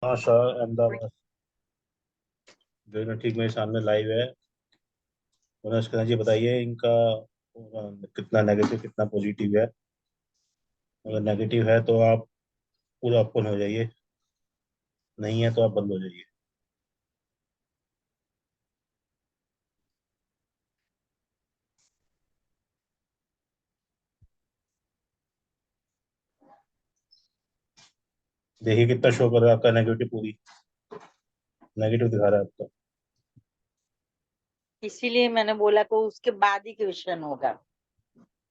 हाँ सर, अहमदाबाद जो है ना, ठीक मेरे सामने लाइव है। मनोज खन्ना जी, बताइए इनका कितना नेगेटिव कितना पॉजिटिव है। अगर नेगेटिव है तो आप पूरा ओपन हो जाइए, नहीं है तो आप बंद हो जाइए। देखिए कितना शो कर रहा है आपका नेगेटिव, पूरी नेगेटिव दिखा रहा है आपका। इसीलिए मैंने बोला को उसके बाद ही क्वेश्चन होगा।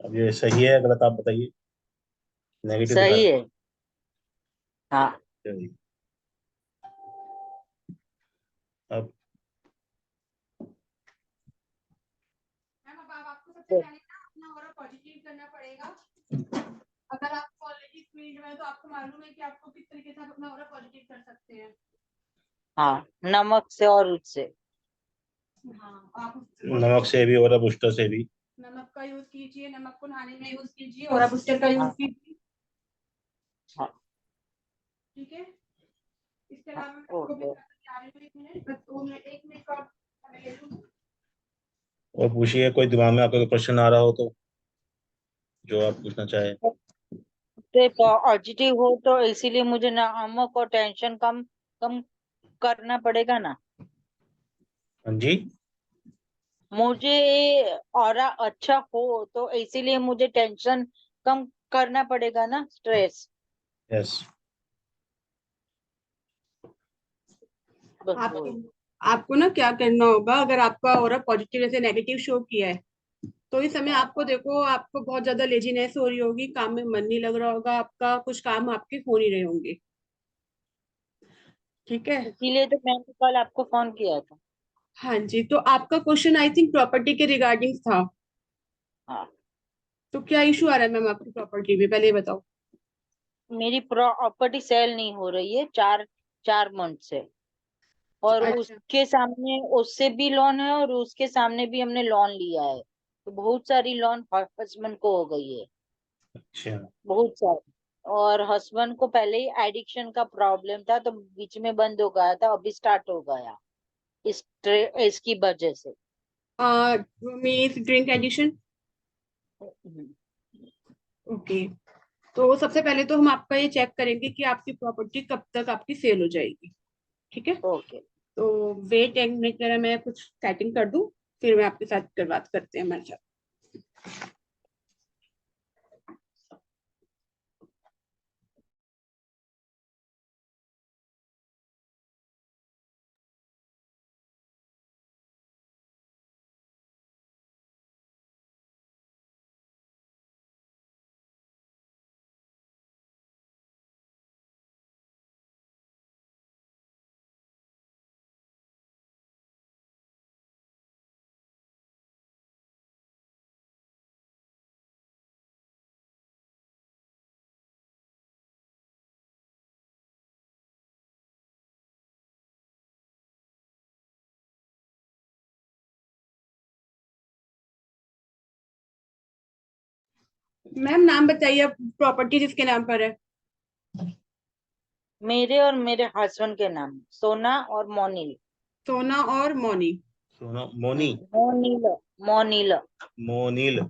अब ये सही है गलत आप बताइए। नेगेटिव दिखा सही रहा है। हाँ। है। चलिए, अब मैम अब आपको सबसे पहले ना अपना ऑरा पॉजिटिव करना पड़ेगा। अगर आप ऑलरेडी इस फील्ड में हैं, तो आपको मालूम है कि आपको किस तरीके से आप अपना ऑरा पॉजिटिव कर सकते हैं। हाँ, नमक से और उससे। हाँ, आप नमक से भी और बूस्टर से भी। नमक का यूज कीजिए, नमक को नहाने में यूज कीजिए, ऑरा बूस्टर का यूज हाँ। कीजिए। हाँ। ठीक है। इसके हाँ, अलावा मैं आपको भी ओके। बता रही हूँ, 1 मिनट, बस 2 मिनट, 1 मिनट का समय ले लूँ। और पूछिए, कोई दिमाग में आपका कोई क्वेश्चन आ रहा हो तो, जो आप पूछना चाहें। तो पॉजिटिव हो तो इसीलिए मुझे नमक और टेंशन कम कम करना पड़ेगा ना। हाँ जी। मुझे ऑरा अच्छा हो तो इसीलिए मुझे टेंशन कम करना पड़ेगा ना, स्ट्रेस। यस। बस आपको वही। आपको ना क्या करना होगा, अगर आपका ऑरा पॉजिटिव जैसे नेगेटिव शो किया है, तो इस समय आपको देखो, आपको बहुत ज्यादा लेजीनेस हो रही होगी, काम में मन नहीं लग रहा होगा आपका, कुछ काम आपके हो नहीं रहे होंगे। ठीक है। इसीलिए तो मैंने कल आपको फोन किया था। हाँ जी, तो आपका क्वेश्चन आई थिंक प्रॉपर्टी के रिगार्डिंग था। हाँ। तो क्या इशू आ रहा है मैम आपकी प्रॉपर्टी में, पहले ये बताओ। मेरी प्रॉपर्टी सेल नहीं हो रही है 4 मंथ से। और अच्छा। उसके सामने उससे भी लोन है और उसके सामने भी हमने लोन लिया है, तो बहुत सारी लोन हस्बैंड को हो गई है। अच्छा। बहुत सारी। और हस्बैंड को पहले ही एडिक्शन का प्रॉब्लम था, तो बीच में बंद हो गया था, अभी स्टार्ट हो गया इसकी वजह से। Means drink addition. ओके। तो सबसे पहले तो हम आपका ये चेक करेंगे कि आपकी प्रॉपर्टी कब तक आपकी सेल हो जाएगी। ठीक है। ओके। तो वेट एंड में जरा मैं कुछ सेटिंग कर दूं, फिर मैं आपके साथ कर बात करते हैं हमारे साथ। मैम नाम बताइए आप, प्रॉपर्टी जिसके नाम पर है। मेरे और मेरे हस्बैंड के नाम सोना और मोनिल। सोना और मौनी। सोना मोनी। मोनिल। मोनिल। मोनील।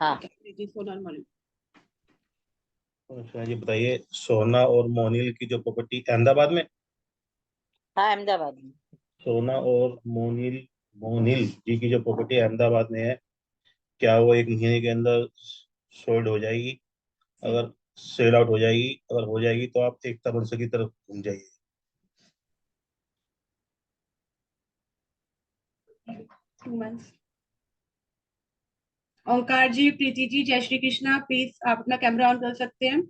हाँ। ठीक है जी, सोना और मौनी। अच्छा जी, बताइए सोना और मोनील की जो प्रॉपर्टी अहमदाबाद में। हाँ, अहमदाबाद में। सोना और मोनील मोनील जी की जो प्रॉपर्टी अहमदाबाद में है, क्या वो 1 महीने के अंदर सोल्ड हो जाएगी? अगर सेल आउट हो जाएगी, अगर हो जाएगी तो आप एकता बंसल की तरफ घूम जाइए। 2 मंथ्स। ओंकार जी, प्रीति जी, जय श्री कृष्णा, प्लीज आप अपना कैमरा ऑन कर सकते हैं।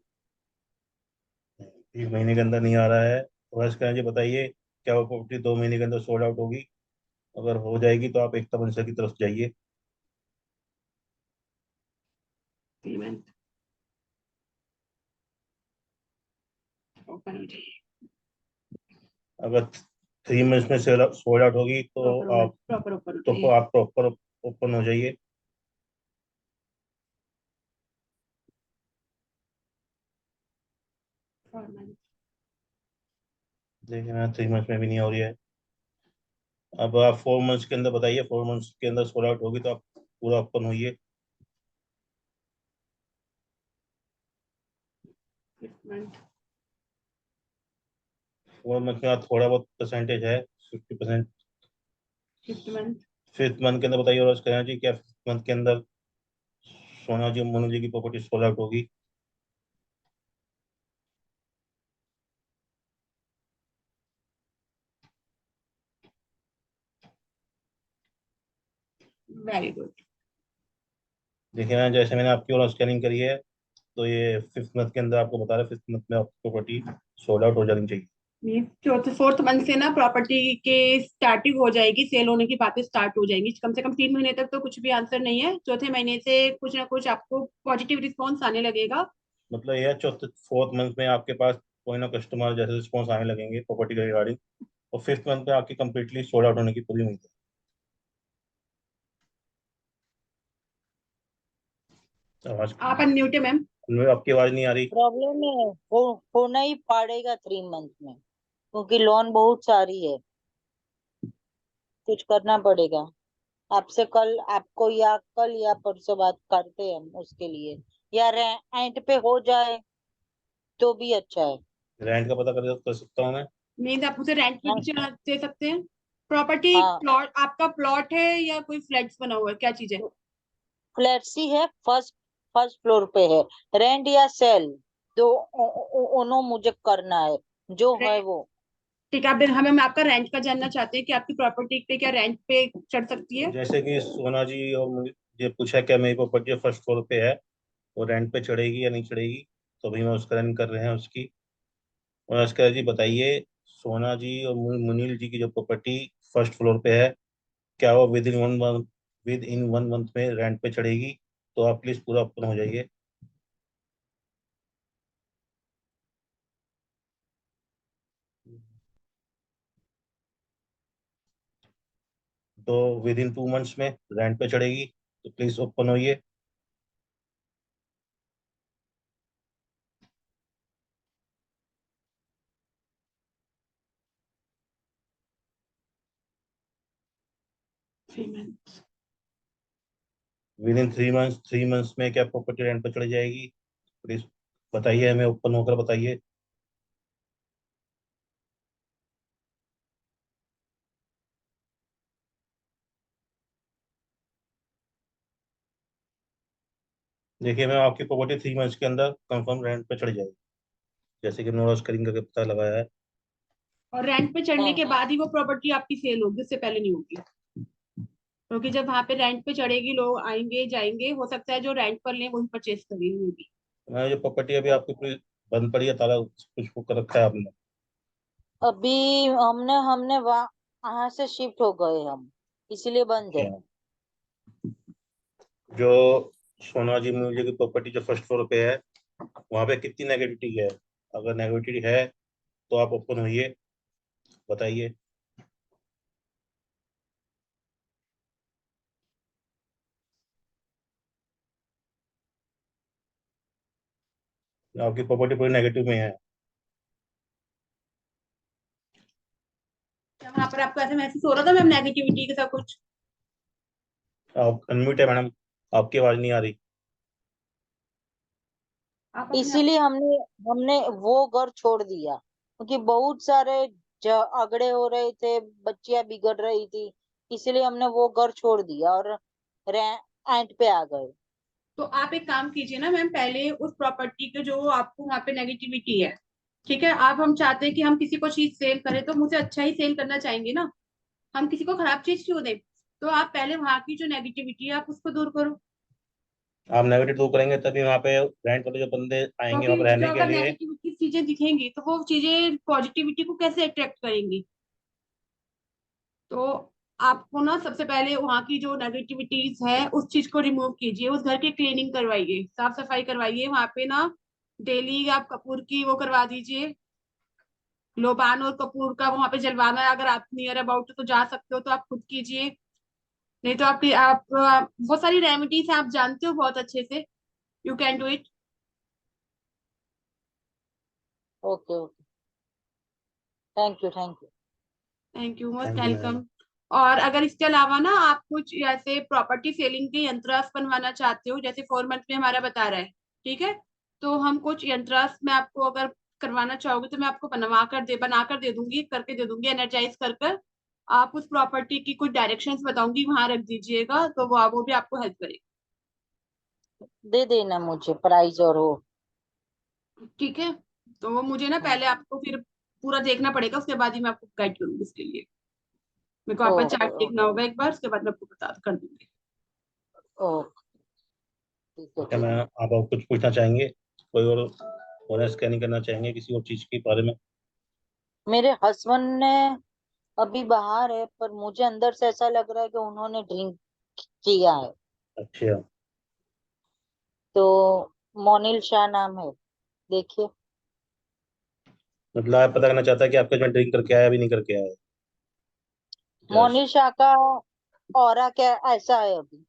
1 महीने के अंदर नहीं आ रहा है तो बस कहें जी, बताइए क्या वो प्रॉपर्टी 2 महीने के अंदर सोल्ड आउट होगी? अगर हो जाएगी तो आप एकता बंसल की तरफ जाइए। 3 मंथ ओपन हो जाइए। अगर 3 मंथ्स में सेल सोल्ड आउट होगी प्रॉपर आप प्रॉपर ओपन हो तो जाइए। आप प्रॉपर ओपन हो जाइए। 4 मंथ। देखिए मैं 3 मंथ में भी नहीं हो रही है। अब आप 4 मंथ्स के अंदर बताइए, 4 मंथ्स के अंदर सोल्ड आउट होगी तो आप पूरा ओपन होइए। 6 मंथ। 4 मंथ में आप थोड़ा बहुत परसेंटेज है, 50%। 5th month. 5th मंथ के अंदर बताइए और करें जी, क्या 5th मंथ के अंदर सोना जी मोनू जी की प्रॉपर्टी सोल्ड आउट होगी? Very good. देखिए मैं जैसे मैंने आपकी और स्कैनिंग करी है, तो ये 5th मंथ के अंदर आपको बता रहा है 5th मंथ में आपकी प्रॉपर्टी सोल्ड आउट हो जानी चाहिए। ये 4th 4th मंथ से ना प्रॉपर्टी के स्टार्टिंग हो जाएगी, सेल होने की बातें स्टार्ट हो जाएंगी। कम से कम 3 महीने तक तो कुछ भी आंसर नहीं है, चौथे महीने से कुछ ना कुछ आपको पॉजिटिव रिस्पॉन्स आने लगेगा। मतलब यह चौथे 4th मंथ में आपके पास कोई ना कस्टमर जैसे रिस्पॉन्स आने लगेंगे प्रॉपर्टी के रिगार्डिंग, और 5th मंथ में आपकी कंप्लीटली सोल्ड आउट होने की पूरी उम्मीद है। आवाज, आप अनम्यूट है मैम। आपकी आवाज नहीं आ रही। प्रॉब्लम है, होना ही पड़ेगा 3 मंथ में, क्योंकि लोन बहुत सारी है, कुछ करना पड़ेगा। आपसे कल, आपको या कल या परसों बात करते हैं हम उसके लिए, या एंड पे हो जाए तो भी अच्छा है। रेंट का पता कर सकता हूँ मैं? मीन्स आप उसे रेंट पे भी हाँ, दे सकते हैं। प्रॉपर्टी हाँ, प्लॉट, आपका प्लॉट है या कोई फ्लैट्स बना हुआ है, क्या चीज है? फ्लैक्सी है, फर्स्ट फर्स्ट फ्लोर पे है। रेंट या सेल, दो दोनों मुझे करना है, जो है रेंट। वो। ठीक है, अब हमें मैं आपका रेंट का जानना चाहते हैं कि आपकी प्रॉपर्टी पे क्या रेंट पे चढ़ सकती है। जैसे कि सोना जी और मुझे ये पूछा क्या मेरी प्रॉपर्टी फर्स्ट फ्लोर पे है, वो रेंट पे चढ़ेगी या नहीं चढ़ेगी, तो अभी मैं उसका रन कर रहे हैं उसकी। और उसका जी बताइए, सोना जी और मुनील जी की जो प्रॉपर्टी फर्स्ट फ्लोर पे है, क्या वो विद इन 1 मंथ में रेंट पे चढ़ेगी? तो आप प्लीज पूरा ओपन हो जाइए। तो विद इन 2 मंथ्स में रेंट पे चढ़ेगी, तो प्लीज ओपन होइए। Payment. With in 3 months, 3 months में क्या प्रॉपर्टी रेंट पे चढ़ जाएगी? प्लीज बताइए, हमें ओपन होकर बताइए। देखिए मैम, आपकी प्रॉपर्टी 3 मंथ्स के अंदर कंफर्म रेंट पे चढ़ जाएगी, जैसे कि हमने स्क्रीन करके पता लगाया है। और रेंट पे चढ़ने हाँ, के बाद ही वो प्रॉपर्टी आपकी सेल होगी, उससे पहले नहीं होगी। क्योंकि जब वहां पे रेंट पे चढ़ेगी, लोग आएंगे जाएंगे, हो सकता है जो रेंट पर लें वही परचेज करेंगे होगी। मैं जो प्रॉपर्टी अभी आपकी पूरी बंद पड़ी है, ताला कुछ वो कर रखा है आपने? अभी हमने हमने वहाँ से शिफ्ट हो गए हम, इसीलिए बंद है। क्या जो सोना जी मुझे की प्रॉपर्टी जो फर्स्ट फ्लोर पे है, वहाँ पे कितनी नेगेटिविटी है? अगर नेगेटिविटी है तो आप ओपन होइए, बताइए। आपकी प्रॉपर्टी पूरी नेगेटिव में है। क्या वहां पर आपको ऐसा महसूस हो रहा था मैम, नेगेटिविटी के साथ कुछ? आप अनम्यूट है मैडम, आपकी आवाज नहीं आ रही। आप अपने आप। इसीलिए हमने हमने वो घर छोड़ दिया, क्योंकि बहुत सारे झगड़े हो रहे थे, बच्चियां बिगड़ रही थी, इसलिए हमने वो घर छोड़ दिया और रेंट पे आ गए। तो आप एक काम कीजिए ना मैम, पहले उस प्रॉपर्टी के जो आपको वहां पे नेगेटिविटी है, ठीक है, आप, हम चाहते हैं कि हम किसी को चीज सेल करें तो मुझे अच्छा ही सेल करना चाहेंगे ना, हम किसी को खराब चीज क्यों दें? तो आप पहले वहां की जो नेगेटिविटी है आप उसको दूर करो। आप नेगेटिव दूर करेंगे तभी वहाँ पे रेंट वाले जो बंदे आएंगे वहाँ क्योंकि पे जो रहने के अगर लिए। नेगेटिविटी चीजें दिखेंगी तो वो चीजें पॉजिटिविटी को कैसे अट्रैक्ट करेंगी? तो आपको ना सबसे पहले वहां की जो नेगेटिविटीज है उस चीज को रिमूव कीजिए, उस घर की क्लीनिंग करवाइए, साफ सफाई करवाइए वहां पे ना। डेली आप कपूर की वो करवा दीजिए, लोबान और कपूर का वहां पे जलवाना है। अगर आप नियर अबाउट तो जा सकते हो तो आप खुद कीजिए, नहीं तो आप बहुत सारी रेमेडीज हैं, आप जानते हो बहुत अच्छे से। You can do it. Okay, okay, thank you thank you. Thank you, most thank you ma'am. Welcome. और अगर इसके अलावा ना आप कुछ ऐसे प्रॉपर्टी सेलिंग के यंत्रास बनवाना चाहते हो, जैसे 4 मंथ में हमारा बता रहा है, ठीक है, तो हम कुछ यंत्रास में आपको अगर करवाना चाहोगे तो मैं आपको बना कर दे दूंगी, करके दे दूंगी, एनर्जाइज कर कर। आप उस प्रॉपर्टी की कुछ डायरेक्शंस बताऊंगी, वहां रख दीजिएगा, तो वो भी आपको हेल्प करेगी। दे देना मुझे प्राइस और वो। ठीक है, तो वो मुझे ना पहले आपको फिर पूरा देखना पड़ेगा, उसके बाद ही मैं आपको गाइड करूंगी इसके लिए। मेरे को आपका ओके चार्ट देखना होगा एक बार, उसके बाद मैं आपको बता कर दूंगी। ओके ठीक है क्या ठीक मैं, है। आप और कुछ पूछना चाहेंगे? कोई और स्कैनिंग करना चाहेंगे किसी और चीज के बारे में? मेरे हस्बैंड ने अभी बाहर है, पर मुझे अंदर से ऐसा लग रहा है कि उन्होंने ड्रिंक किया है। अच्छा। तो मोनिल शाह नाम है, देखिए। मतलब आप पता करना चाहता है कि आपका जो ड्रिंक करके आया अभी नहीं करके आया है? मोनिल शाह का ऑरा क्या ऐसा है अभी?